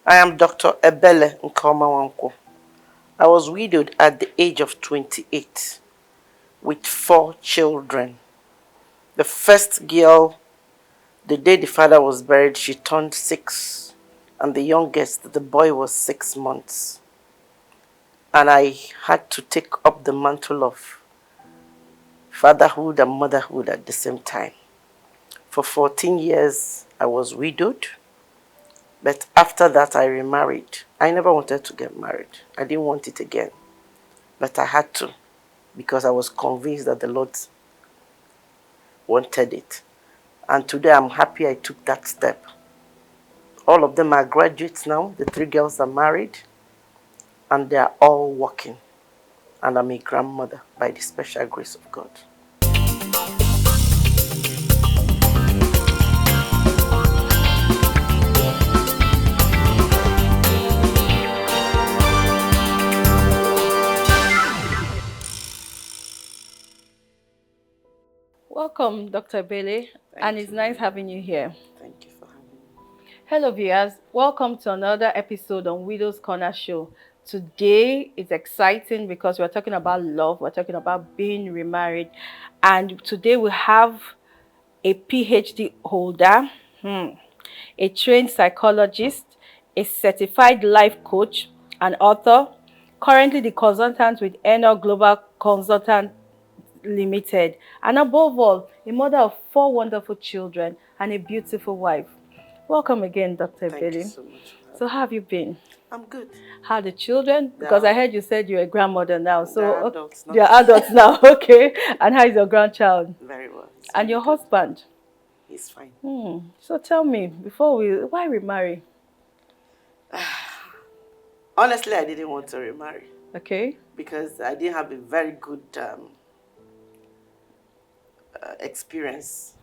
I am Dr. Ebele Nkomawanko. I was widowed at the age of 28 with 4 children. The first girl, the day the father was buried, she turned 6, and the youngest, the boy, was 6 months. And I had to take up the mantle of fatherhood and motherhood at the same time. For 14 years, I was widowed, but after that, I remarried. I never wanted to get married. I didn't want it again, but I had to because I was convinced that the Lord wanted it. And today, I'm happy I took that step. All of them are graduates now. The 3 girls are married, and they are all working. And I'm a grandmother by the special grace of God. Welcome, Dr. Ebele, and Thank it's you. nice having you here. Thank you for having me. Hello, viewers. Welcome to another episode on Widow's Corner Show. Today is exciting because we're talking about love, we're talking about being remarried, and today we have a PhD holder, a trained psychologist, a certified life coach, an author, currently the consultant with Enel Global Consultant Limited, and above all, a mother of 4 wonderful children and a beautiful wife. Welcome again, Dr. Thank you Billy. so much for So, having how have you been? me. I'm good. How are the children? Because They're, I heard you said you're a grandmother now. So, they're adults now. you're adults now, okay? And how is your grandchild? Very well. It's And very your good. husband? He's fine. So, tell me, why remarry? Honestly, I didn't want to remarry Okay. because I didn't have a very good experience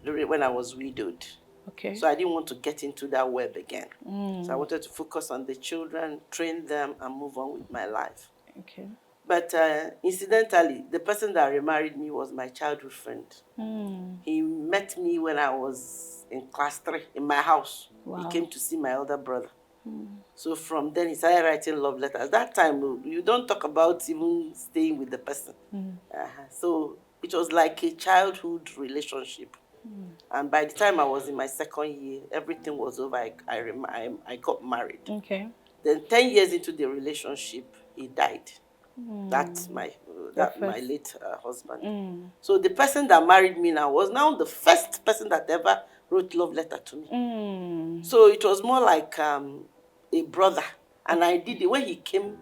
when I was widowed. Okay. So I didn't want to get into that web again. So I wanted to focus on the children, train them, and move on with my life. Okay. But incidentally, the person that remarried me was my childhood friend. He met me when I was in class 3 in my house. Wow. He came to see my elder brother. So from then he started writing love letters. That time, you don't talk about even staying with the person. So it was like a childhood relationship. And by the time I was in my second year, everything was over. I got married. Okay. Then 10 years into the relationship, he died. That's my my late husband. So the person that married me now was now the first person that ever wrote love letter to me. So it was more like a brother. And I did it when he came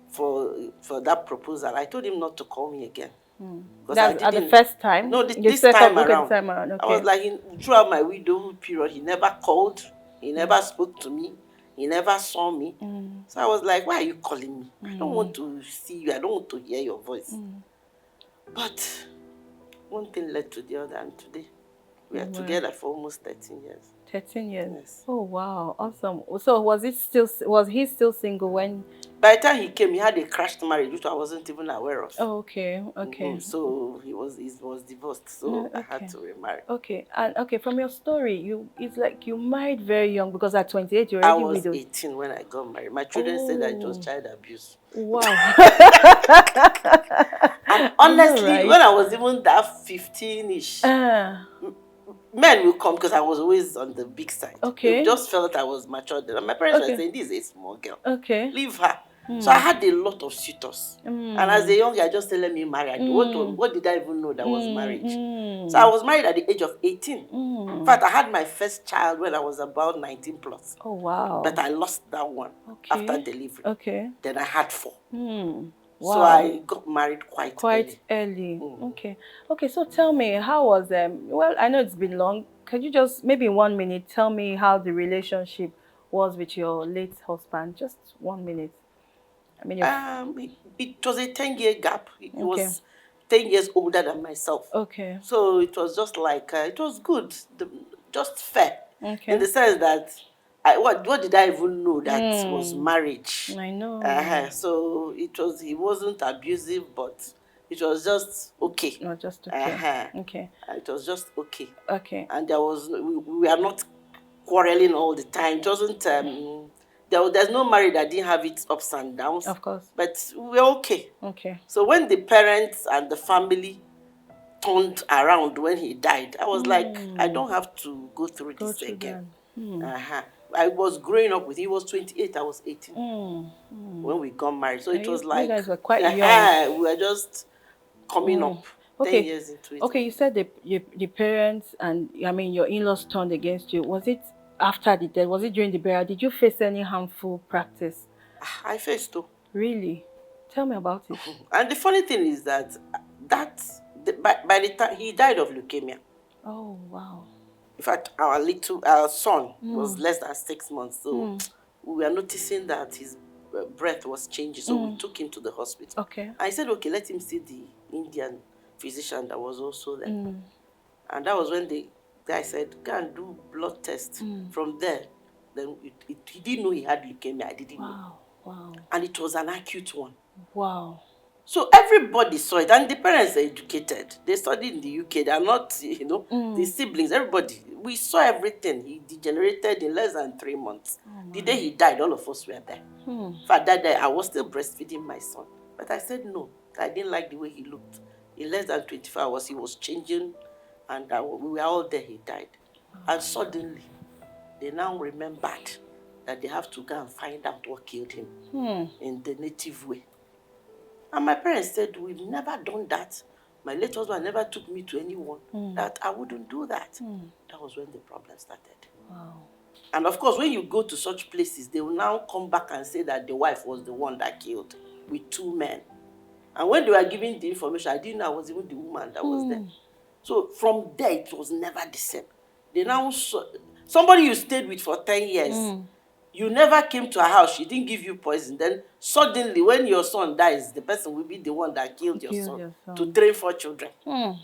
for that proposal. I told him not to call me again. Because That's at the first time? No, The this second, time okay, around. this time around, I was okay. like, throughout my widowhood period, he never called, he never spoke to me, he never saw me. So I was like, why are you calling me? I don't want to see you, I don't want to hear your voice. But one thing led to the other, and today we are together for almost 13 years. 13 years? Yes. Oh, wow. Awesome. So was he still single when? By the time he came, he had a crashed marriage, which I wasn't even aware of. Oh, okay, okay. So he was divorced, so I had Okay. to remarry. Okay, and okay, from your story, it's like you married very young because at 28 you're I already was widowed. 18 when I got married. My children said that it was child abuse. Wow. And I know, honestly, right? when I was even that 15-ish, men will come because I was always on the big side. Okay. They just felt I was mature. And my parents were saying, this is a small girl. Okay. Leave her. So I had a lot of suitors. And as a young girl, I just said, let me marry. What did I even know that was marriage? So I was married at the age of 18. In fact, I had my first child when I was about 19 plus. Oh, wow. But I lost that one after delivery. Okay. Then I had 4. Wow. So I got married quite early. Okay. Okay, so tell me, how was well, I know it's been long. Could you just maybe in 1 minute tell me how the relationship was with your late husband? Just 1 minute. I mean, it was a 10-year gap. He was 10 years older than myself. Okay. So it was just like it was good, just fair. Okay. In the sense that what did I even know that was marriage? I know. So he wasn't abusive, but it was just okay. Not just okay. Okay. It was just okay. Okay. And there was we are not quarreling all the time. It wasn't, there's no marriage that didn't have its ups and downs. Of course. But we're okay. Okay. So when the parents and the family turned around when he died, I was like, I don't have to go through this again. Uh-huh. I was growing up with him. He was 28, I was 18 when we got married. So it was like, you guys were quite young. we were just coming up 10 years into it. Okay, you said the parents and, I mean, your in-laws turned against you. Was it after the death? Was it during the burial? Did you face any harmful practice? I faced though. Really? Tell me about it. And the funny thing is that by the time he died of leukemia. Oh, wow. In fact, our son was less than 6 months, so we were noticing that his breath was changing. So we took him to the hospital. Okay. I said, okay, let him see the Indian physician that was also there. And that was when the guy said, go and do blood test. From there, then he didn't know he had leukemia. I didn't know. Wow. And it was an acute one. Wow. So everybody saw it, and the parents are educated. They studied in the UK. They are not, the siblings, everybody. We saw everything. He degenerated in less than 3 months. The day he died, all of us were there. In fact, that day, I was still breastfeeding my son. But I said no. I didn't like the way he looked. In less than 24 hours, he was changing, and we were all there. He died. And suddenly, they now remembered that they have to go and find out what killed him in the native way. And my parents said, we've never done that. My late husband never took me to anyone, that I wouldn't do that. That was when the problem started. Wow. And of course, when you go to such places, they will now come back and say that the wife was the one that killed with 2 men. And when they were giving the information, I didn't know I was even the woman that was there. So from there, it was never the same. They now saw somebody you stayed with for 10 years. You never came to her house, she didn't give you poison. Then suddenly, when your son dies, the person will be the one that killed your son to train 4 children. Wow.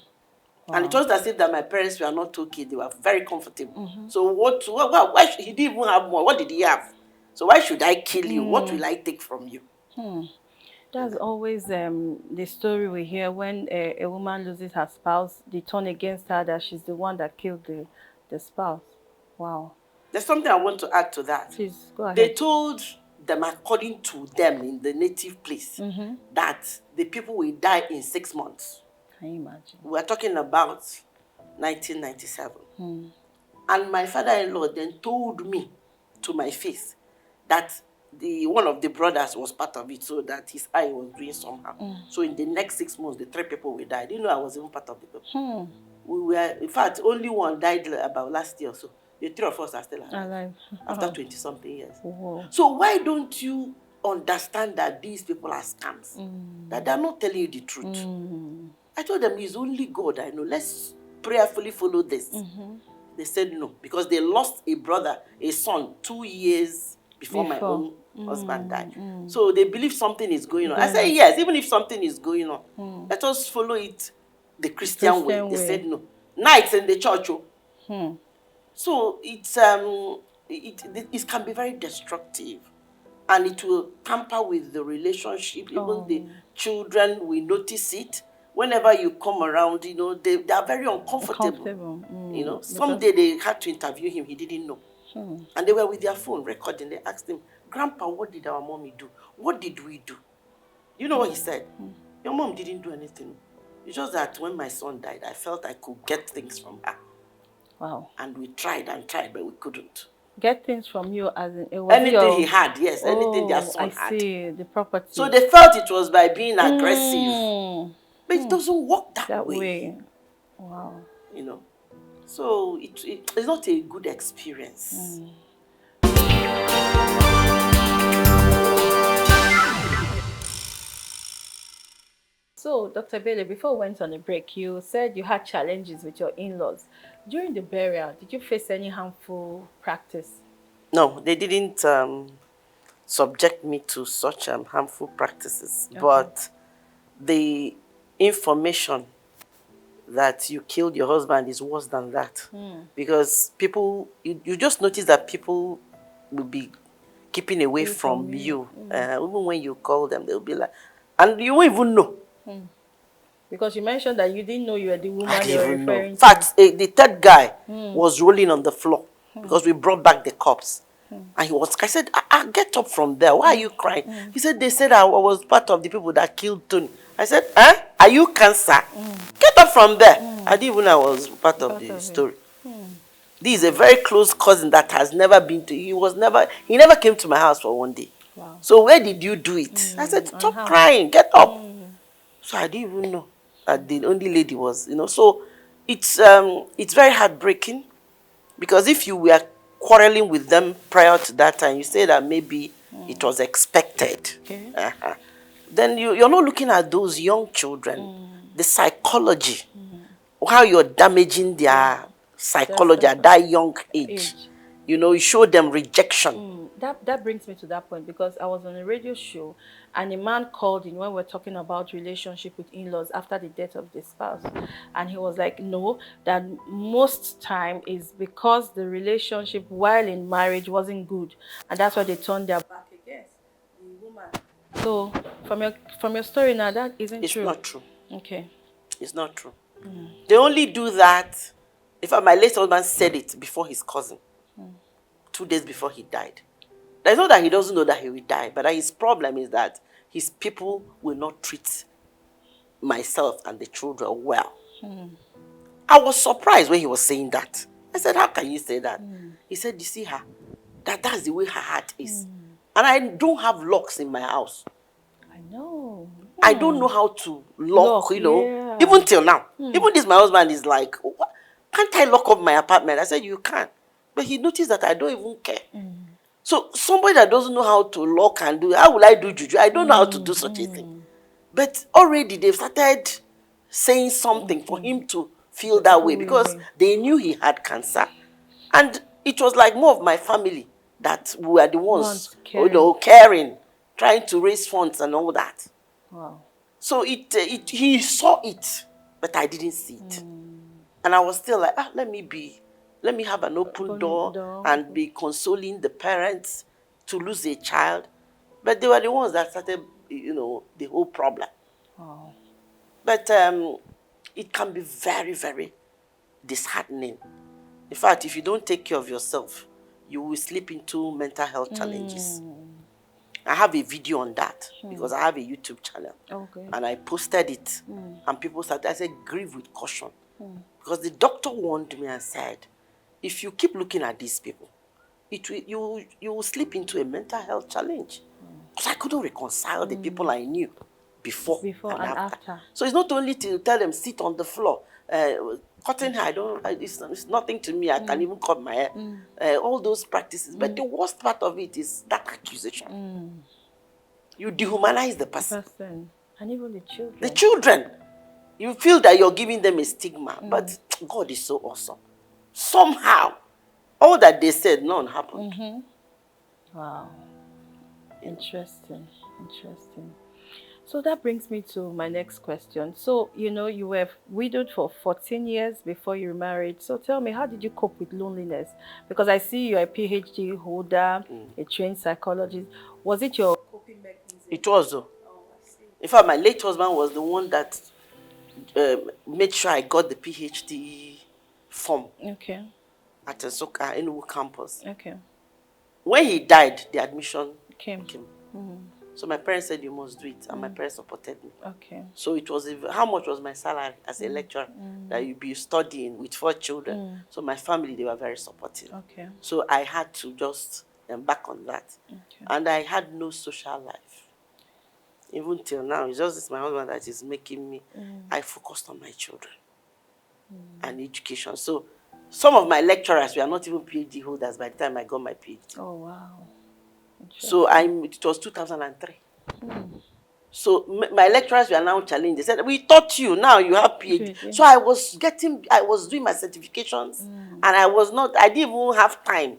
And it was as if that my parents were not okay, they were very comfortable. So why he didn't even have more? What did he have? So why should I kill you? What will I take from you? That's always the story we hear when a woman loses her spouse, they turn against her that she's the one that killed the spouse. Wow. There's something I want to add to that. Please, go ahead. They told them, according to them in the native place, that the people will die in 6 months. Can you imagine? We are talking about 1997. And my father-in-law then told me to my face that one of the brothers was part of it, so that his eye was doing somehow. So in the next 6 months, the 3 people will die. I didn't know I was even part of the people. We were, in fact, only one died about last year or so. The 3 of us are still alive after 20-something years. Whoa. So why don't you understand that these people are scams? That they're not telling you the truth. I told them, it's only God I know. Let's prayerfully follow this. They said no, because they lost a son 2 years before my own husband died. So they believe something is going on. I said, yes, even if something is going on, let us follow it the Christian way. They said no. Nights in the church. So it can be very destructive, and it will tamper with the relationship. Even the children will notice it. Whenever you come around, they are very uncomfortable. Someday they had to interview him. He didn't know. And they were with their phone recording. They asked him, Grandpa, what did our mommy do? What did we do? You know what he said? Your mom didn't do anything. It's just that when my son died, I felt I could get things from her. Wow. And we tried and tried, but we couldn't. Get things from you as in anything he had, yes. Anything their son had. I see, the property. So they felt it was by being aggressive. But it doesn't work that way. Wow. So it's not a good experience. So, Dr. Ebele, before we went on a break, you said you had challenges with your in-laws. During the burial, did you face any harmful practice? No, they didn't subject me to such harmful practices. Okay. But the information that you killed your husband is worse than that. Because people, you just notice that people will be keeping away from you. Even when you call them, they'll be like, and you won't even know. Because you mentioned that you didn't know you were the woman they were referring to. In fact, the third guy was rolling on the floor. because we brought back the corpse. And I said, get up from there. Why are you crying? He said, they said I was part of the people that killed Tony. I said, huh? Are you cancer? Get up from there. I didn't even know I was part of Part the of it. story. This is a very close cousin that has never been to, he never came to my house for one day. Wow. So where did you do it? I said, And stop how? crying, get up. So I didn't even know that the only lady was, so it's very heartbreaking, because if you were quarreling with them prior to that time, you say that maybe it was expected. Okay. Then you're not looking at those young children, the psychology, how you're damaging their psychology at that young age. You show them rejection. That brings me to that point, because I was on a radio show and a man called in when we we're talking about relationship with in-laws after the death of the spouse, and he was like, no, that most time is because the relationship while in marriage wasn't good, and that's why they turned their back against the woman. So from your story now, that isn't It's true. not true. Okay. It's not true. They only do that. In fact, my late husband said it before his cousin, 2 days before he died. It's not that he doesn't know that he will die, but his problem is that his people will not treat myself and the children well. I was surprised when he was saying that. I said, how can you say that? He said, you see her, that's the way her heart is. And I don't have locks in my house. I know. I don't know how to lock, yeah. even till now. Even this, my husband is like, what? Can't I lock up my apartment? I said, you can. But he noticed that I don't even care. So somebody that doesn't know how to lock and do, how will I do juju? I don't know how to do such a thing. But already they've started saying something for him to feel that way, because they knew he had cancer. And it was like more of my family that were the ones, caring, trying to raise funds and all that. Wow. So he saw it, but I didn't see it. And I was still like, let me have an open door and be consoling the parents to lose a child. But they were the ones that started, the whole problem. Wow. But it can be very, very disheartening. In fact, if you don't take care of yourself, you will slip into mental health challenges. I have a video on that because I have a YouTube channel. Okay. And I posted it. And people started, I said, grieve with caution. Because the doctor warned me and said, if you keep looking at these people, you will slip into a mental health challenge. Because I couldn't reconcile the people I knew before and after. So it's not only to tell them, sit on the floor. Cutting hair, it's nothing to me. I can even cut my hair. All those practices. But the worst part of it is that accusation. You dehumanize the person. And even the children. The children. You feel that you're giving them a stigma. But God is so awesome. Somehow, all that they said, none happened. Wow. Interesting. So that brings me to my next question. So, you were widowed for 14 years before you married. So tell me, how did you cope with loneliness? Because I see you're a PhD holder, a trained psychologist. Was it your coping mechanism? It was, though. Oh, I see. In fact, my late husband was the one that made sure I got the PhD form. Okay. At the Enugu campus. Okay. When he died, the admission came. So my parents said, you must do it. And my parents supported me. Okay. So it was, how much was my salary as a lecturer that you'd be studying with 4 children? So my family, they were very supportive. Okay. So I had to just embark on that. Okay. And I had no social life. Even till now, it's just this, my husband that is making me, I focused on my children and education. So some of my lecturers were not even PhD holders by the time I got my PhD. Oh, wow. So it was 2003. So my lecturers were now challenged. They said, we taught you, now you have PhD. So I was doing my certifications and I didn't even have time.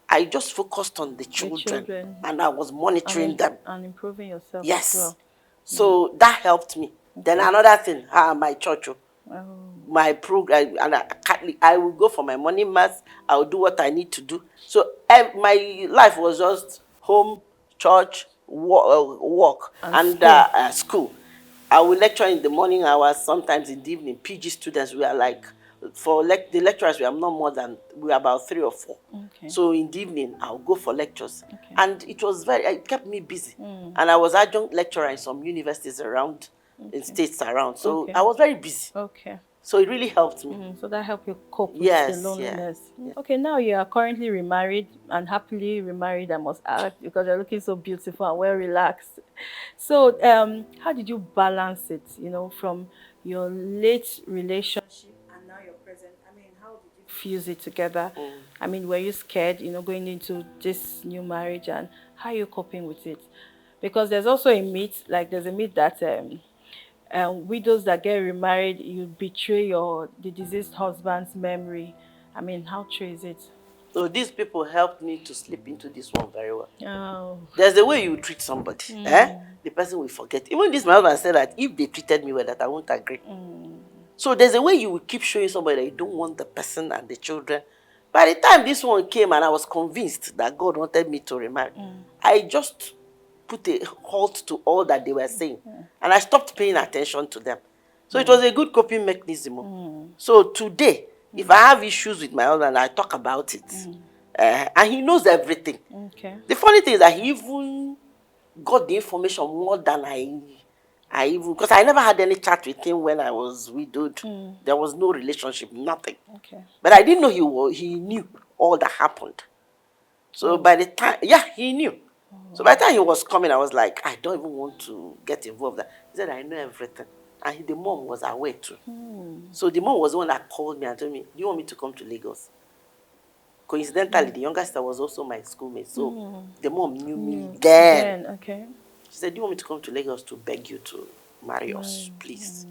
I just focused on the children. And I was monitoring them. And improving yourself as well. So that helped me. Then another thing, my church. My program, and Catholic, I will go for my morning mass. I will do what I need to do. So my life was just home, church, work, and school. I will lecture in the morning hours, sometimes in the evening. PG students were like for the lecturers, we are not more than, we are about 3 or 4. Okay. So in the evening, I'll go for lectures. Okay. And it kept me busy. And I was adjunct lecturer in some universities around, in states around. So I was very busy. Okay. So it really helped me. So that helped you cope with Yes, the loneliness. yeah. Okay, now you are currently remarried and happily remarried, I must add, because you're looking so beautiful and well relaxed. So, how did you balance it, from your late relationship and now your present? I mean, how did you fuse it together? I mean, were you scared, going into this new marriage, and how are you coping with it? Because there's also a myth, like there's a myth that widows that get remarried, you betray the deceased husband's memory. I mean, how true is it? So these people helped me to slip into this one very well. Oh. There's the way you treat somebody. The person will forget. Even this, my husband said that if they treated me well, that I won't agree. So there's a way you will keep showing somebody that you don't want the person and the children. By the time this one came and I was convinced that God wanted me to remarry, I just put a halt to all that they were saying. And I stopped paying attention to them. So it was a good coping mechanism. So today, if I have issues with my husband, I talk about it. And he knows everything. Okay. The funny thing is that he even got the information more than I even, because I never had any chat with him when I was widowed. There was no relationship, nothing. Okay. But I didn't know he knew all that happened. So by the time, he knew. So by the time he was coming, I was like, I don't even want to get involved. He said, I know everything. And the mom was aware too. So the mom was the one that called me and told me, do you want me to come to Lagos? Coincidentally, the younger sister was also my schoolmate. So the mom knew me then. Okay. She said, do you want me to come to Lagos to beg you to marry us, please?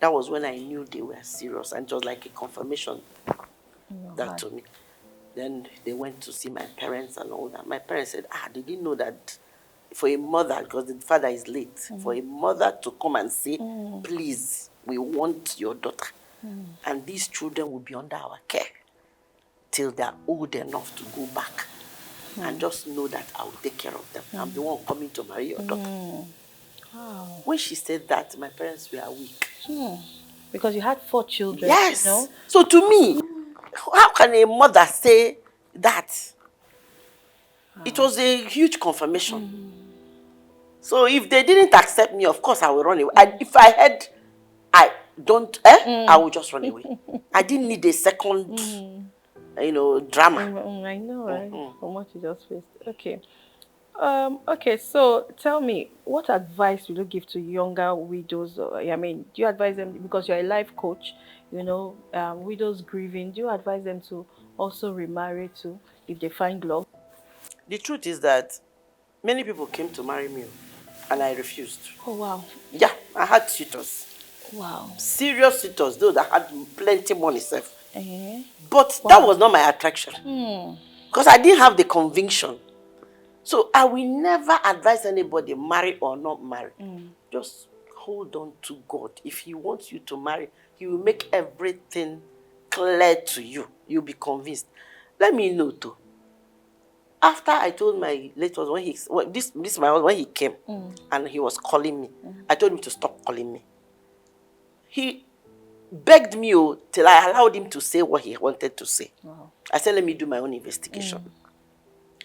That was when I knew they were serious. And it was like a confirmation that to me. Then they went to see my parents and all that. My parents said, they didn't know that for a mother, because the father is late, for a mother to come and say, please, we want your daughter. And these children will be under our care till they're old enough to go back. And just know that I will take care of them. I'm the one coming to marry your daughter. Wow. When she said that, my parents were weak. Because you had 4 children. Yes. So to me, how can a mother say that? It was a huge confirmation. So if they didn't accept me, of course I will run away. And if I had, I would just run away. I didn't need a second, drama. I know, right? From what you just faced. Okay. Okay, so tell me, what advice will you give to younger widows? I mean, do you advise them, because you're a life coach, widows grieving, do you advise them to also remarry too if they find love? The truth is that many people came to marry me and I refused. Oh, wow. Yeah, I had suitors. Wow. Serious suitors, those that had plenty money, self. But Wow. that was not my attraction. Because I didn't have the conviction. So I will never advise anybody, marry or not marry. Just hold on to God. If He wants you to marry, He will make everything clear to you. You'll be convinced. Let me know too. After I told my late husband, when he came and he was calling me, I told him to stop calling me. He begged me till I allowed him to say what he wanted to say. Wow. I said, let me do my own investigation.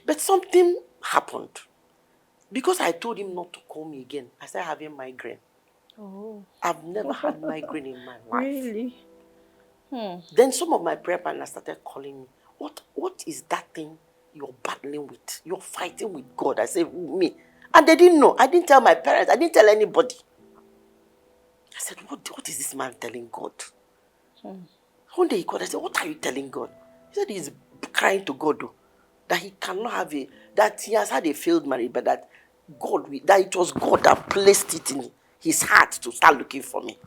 But something happened. Because I told him not to call me again, I started having migraine. Oh. I've never had migraine in my life. Really? Then some of my prayer partners started calling me. What is that thing you're battling with? You're fighting with God. I said, me. And they didn't know. I didn't tell my parents. I didn't tell anybody. I said, what is this man telling God? One day he called, I said, what are you telling God? He said he's crying to God, that he cannot have that he has had a failed marriage, but that it was God that placed it in his heart to start looking for me.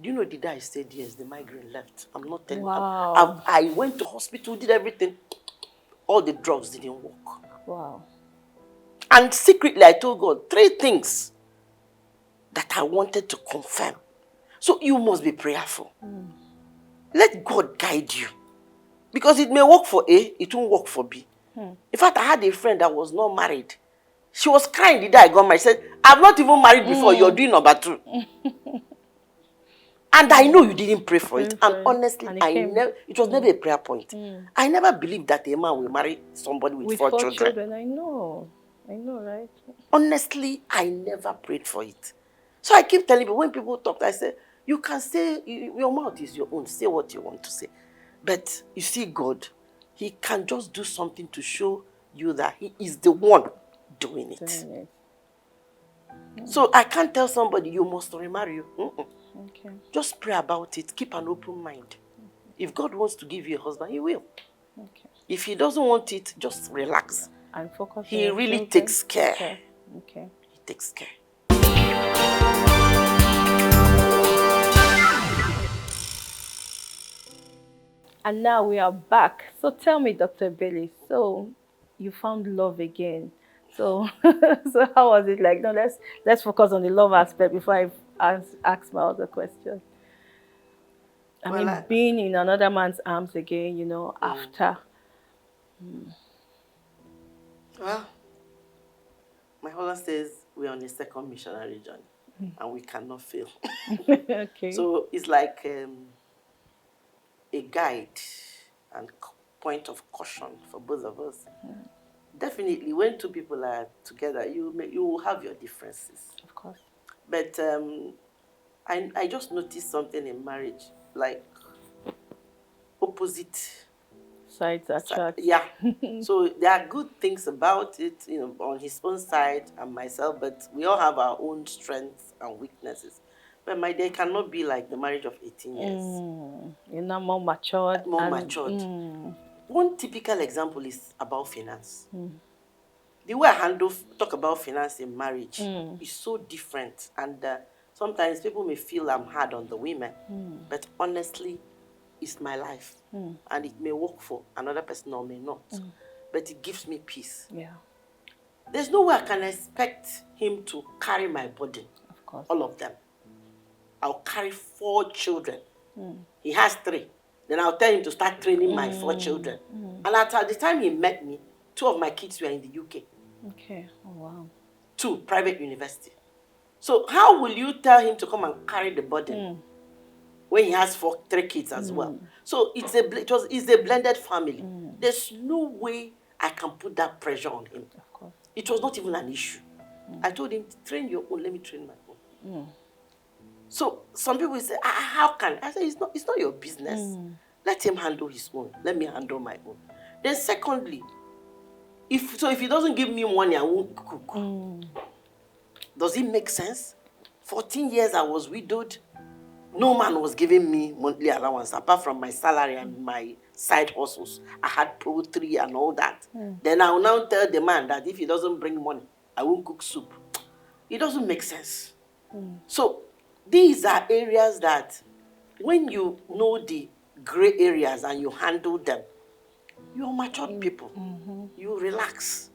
Do you know the day I said yes, the migraine left? I'm not telling you. Wow. I went to hospital, did everything. All the drugs didn't work. Wow. And secretly I told God 3 things that I wanted to confirm. So you must be prayerful. Let God guide you. Because it may work for A, it won't work for B. In fact, I had a friend that was not married. She was crying the day I got married. She said, I've not even married before, you're doing number 2. And I know you didn't pray for it. And For it. honestly, And it came. it was never a prayer point. I never believed that a man will marry somebody with With 4 4 children. children, I know, right? Honestly, I never prayed for it. So I keep telling people, when people talk, I say, you can say, your mouth is your own. Say what you want to say. But you see, God, He can just do something to show you that He is the one doing it. Doing it. So I can't tell somebody, you must remarry you. Okay. Just pray about it. Keep an open mind. If God wants to give you a husband, He will. Okay. If He doesn't want it, just relax. And focus on He your really children. takes care. Okay. He takes care. And now we are back. So tell me, Dr. Bailey, so you found love again. So so how was it like? No, let's focus on the love aspect before ask my other question. I mean, being in another man's arms again, after. Well, my husband says we're on a second missionary journey and we cannot fail. Okay. So it's like a guide and point of caution for both of us. Definitely, when 2 people are together, you will have your differences. Of course. But I just noticed something in marriage, like opposite Sides attract. Yeah. So there are good things about it, on his own side and myself, but we all have our own strengths and weaknesses. But my day cannot be like the marriage of 18 years. You're not more matured. More matured. One typical example is about finance. The way I talk about finance in marriage is so different, and sometimes people may feel I'm hard on the women, but honestly, it's my life, and it may work for another person or may not, but it gives me peace. Yeah. There's no way I can expect him to carry my burden. Of course. All of them. I'll carry 4 children. He has 3. Then I'll tell him to start training my 4 children. And at the time he met me, 2 of my kids were in the UK. Okay. Oh, wow. 2 private university. So how will you tell him to come and carry the burden when he has 3 kids as well? So it's a blended family. There's no way I can put that pressure on him. Of course. It was not even an issue. I told him, train your own, let me train my own. So some people say, how can? I say, it's not your business. Let him handle his own. Let me handle my own. Then secondly, if he doesn't give me money, I won't cook. Does it make sense? 14 years I was widowed. No man was giving me monthly allowance apart from my salary and my side hustles. I had poultry and all that. Then I will now tell the man that if he doesn't bring money, I won't cook soup. It doesn't make sense. So these are areas that when you know the gray areas and you handle them, you're matured people. You relax.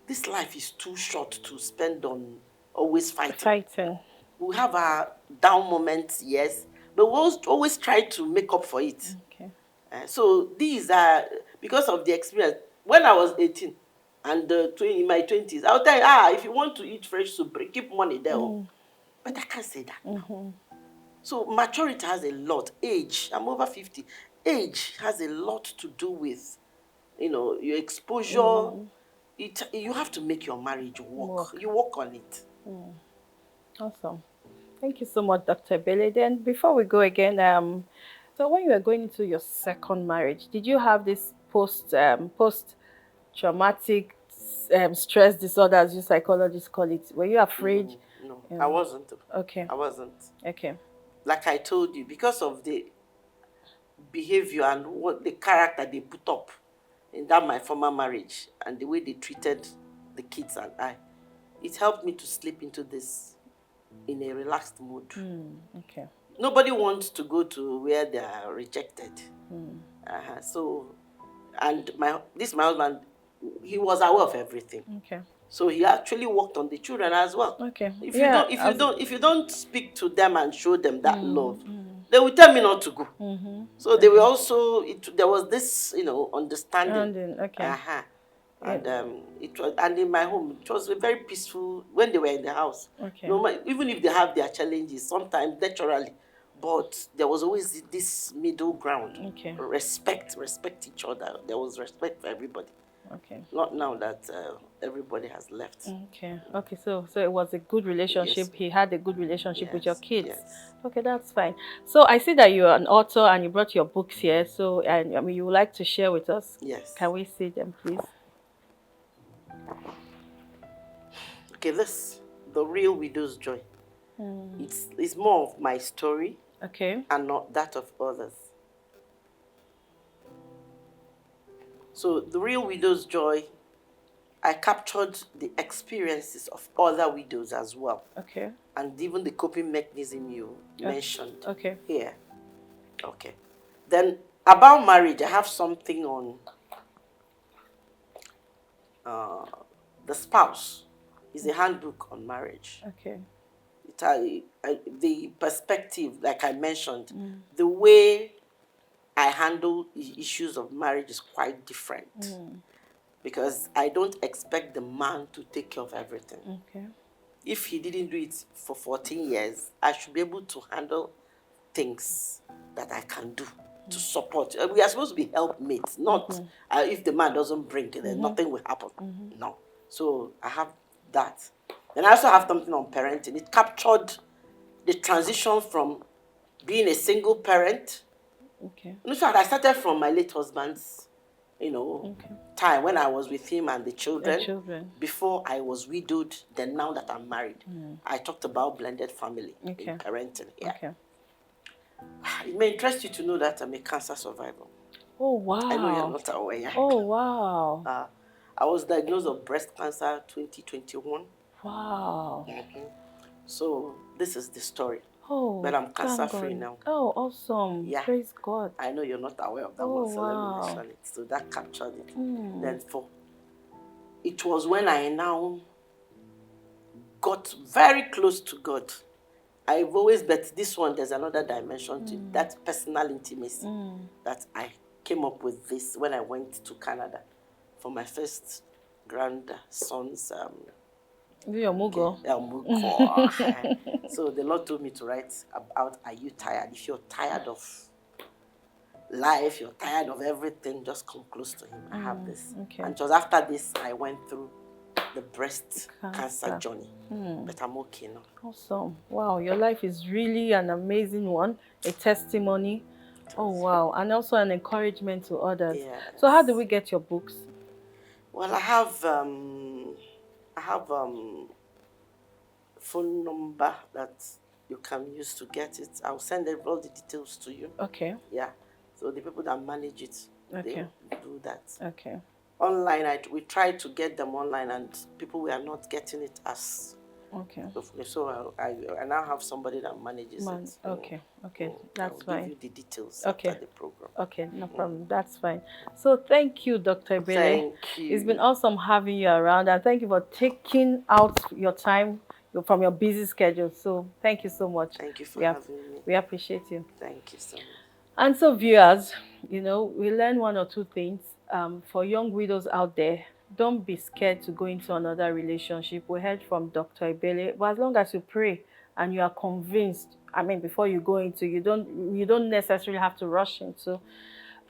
This life is too short to spend on always fighting. We have our down moments, yes, but we'll always try to make up for it. Okay. So these are, because of the experience, when I was 18 and in my 20s, I'll tell you, if you want to eat fresh soup, keep money there. But I can't say that now. So maturity has a lot. Age, I'm over 50. Age has a lot to do with, your exposure. You have to make your marriage work. You work on it. Awesome. Thank you so much, Dr. Ebele. Then before we go again, so when you were going into your second marriage, did you have this post traumatic stress disorder, as you psychologists call it? Were you afraid? No, I wasn't. Okay. I wasn't. Okay. Like I told you, because of the behavior and what the character they put up in that my former marriage and the way they treated the kids and it helped me to slip into this in a relaxed mood. Okay. Nobody wants to go to where they are rejected. So, and my husband, he was aware of everything. Okay. So he actually worked on the children as well. Okay. If you don't speak to them and show them that love, they will tell me not to go. So they were also there was this understanding. Okay. And in my home it was very peaceful when they were in the house. Okay. Even if they have their challenges, sometimes naturally but there was always this middle ground. Okay. Respect each other. There was respect for everybody. Okay. Not now that everybody has left. Okay. Okay. So it was a good relationship. Yes. He had a good relationship with your Yes. kids. Yes. Okay, that's fine. So I see that you're an author and you brought your books here. So and I mean you would like to share with us. Yes. Can we see them, please? Okay, this The Real Widow's Joy. It's more of my story Okay. and not that of others. So The Real Widow's Joy, I captured the experiences of other widows as well, Okay. and even the coping mechanism you mentioned Okay. here. Okay. Then about marriage, I have something on the spouse. It's a handbook on marriage. Okay. The perspective, like I mentioned, the way I handle issues of marriage is quite different, because I don't expect the man to take care of everything. Okay. If he didn't do it for 14 years, I should be able to handle things that I can do to support. We are supposed to be helpmates, not if the man doesn't bring it, then nothing will happen. No. So I have that. Then I also have something on parenting. It captured the transition from being a single parent. Okay. In fact, I started from my late husband's, Okay. time when I was with him and the children. The children. Before I was widowed, then now that I'm married. I talked about blended family in parenting here. Okay. It may interest you to know that I'm a cancer survivor. Oh wow. I know you're not aware. Oh wow. I was diagnosed with breast cancer 2021. Wow. So this is the story. Oh, But I'm thank cancer free God. now. Oh, awesome. Yeah. Praise God. I know you're not aware of that Oh, one, so let me wow. mention it. So that captured it. Then it was when I now got very close to God. I've always, but this one, there's another dimension to it, that personal intimacy, that I came up with this when I went to Canada for my first grandson's Your mugo. mugo. So the Lord told me to write about, are you tired? If you're tired of life, you're tired of everything, just come close to him. I have this. Okay. And it was after this I went through the breast cancer journey. But I'm okay now. Awesome. Wow, your life is really an amazing one, a testimony. Oh wow, and also an encouragement to others. Yes. So how do we get your books? Well, I have phone number that you can use to get it. I'll send all the details to you. Okay. Yeah. So the people that manage it, Okay. they do that. Okay. Online, we tried to get them online, and people were not getting it as. Okay. So I now have somebody that manages it. Okay. Okay. That's I'll fine. give you the details Okay. after the program. Okay, no problem. That's fine. So thank you, Dr. Ebele. Thank you. It's been awesome having you around, and thank you for taking out your time from your busy schedule. So thank you so much. Thank you for having me. We appreciate you. Thank you so much. And so viewers, we learn one or two things. For young widows out there, don't be scared to go into another relationship. We heard from Dr. Ebele, but as long as you pray and you are convinced, before you go into, you don't necessarily have to rush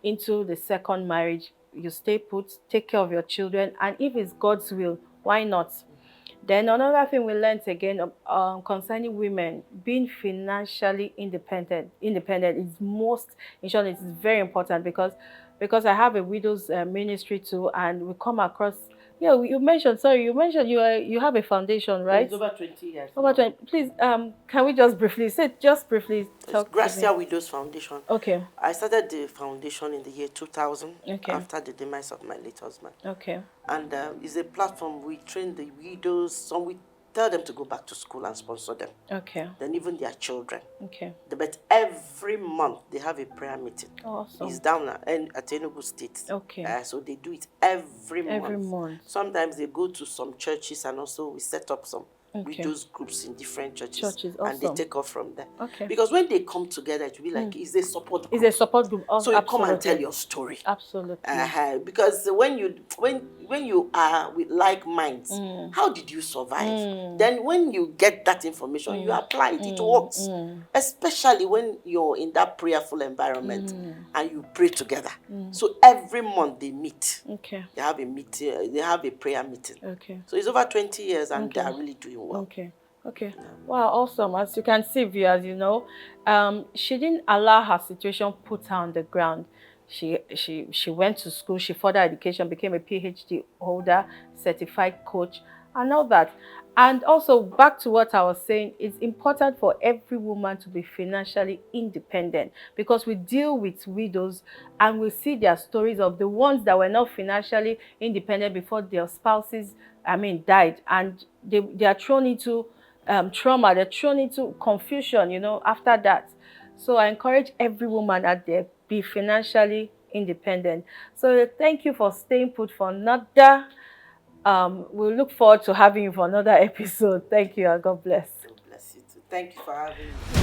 into the second marriage. You stay put, take care of your children, and if it's God's will, why not? Then another thing we learned again concerning women, being financially independent is it is very important, because I have a widows ministry too, and we come across. Yeah, you mentioned you have a foundation, right? It's over 20 years. Over 20. Please, can we just briefly talk to Gracia me? Widows Foundation. Okay. I started the foundation in the year 2000, Okay. after the demise of my late husband. Okay. And it's a platform. We train the widows. Some we tell them to go back to school and sponsor them. Okay. Then even their children. Okay. But every month they have a prayer meeting. Awesome. It's down at Enugu State. Okay. So they do it every month. Every month. Sometimes they go to some churches, and also we set up some Okay. widows groups in different churches, Churches, and they awesome. take off from there. Okay. Because when they come together, it will be like it's a support It's group. a support group. Oh, So you come and tell absolutely. your story. Absolutely. Because when you are with like minds, how did you survive? Then when you get that information, you apply it. It works. Especially when you're in that prayerful environment and you pray together. So every month they meet. Okay. They have a meeting. They have a prayer meeting. Okay. So it's over 20 years, and they Okay. are really doing well. Okay. Okay. Wow, awesome. As you can see, viewers, she didn't allow her situation put her on the ground. She went to school, she furthered education, became a PhD holder, certified coach, and all that. And also, back to what I was saying, it's important for every woman to be financially independent, because we deal with widows and we see their stories of the ones that were not financially independent before their spouses, died, and they are thrown into trauma, they're thrown into confusion, after that. So I encourage every woman out there, be financially independent. So thank you for staying put for another. We'll look forward to having you for another episode. Thank you and God bless. God bless you too. Thank you for having me.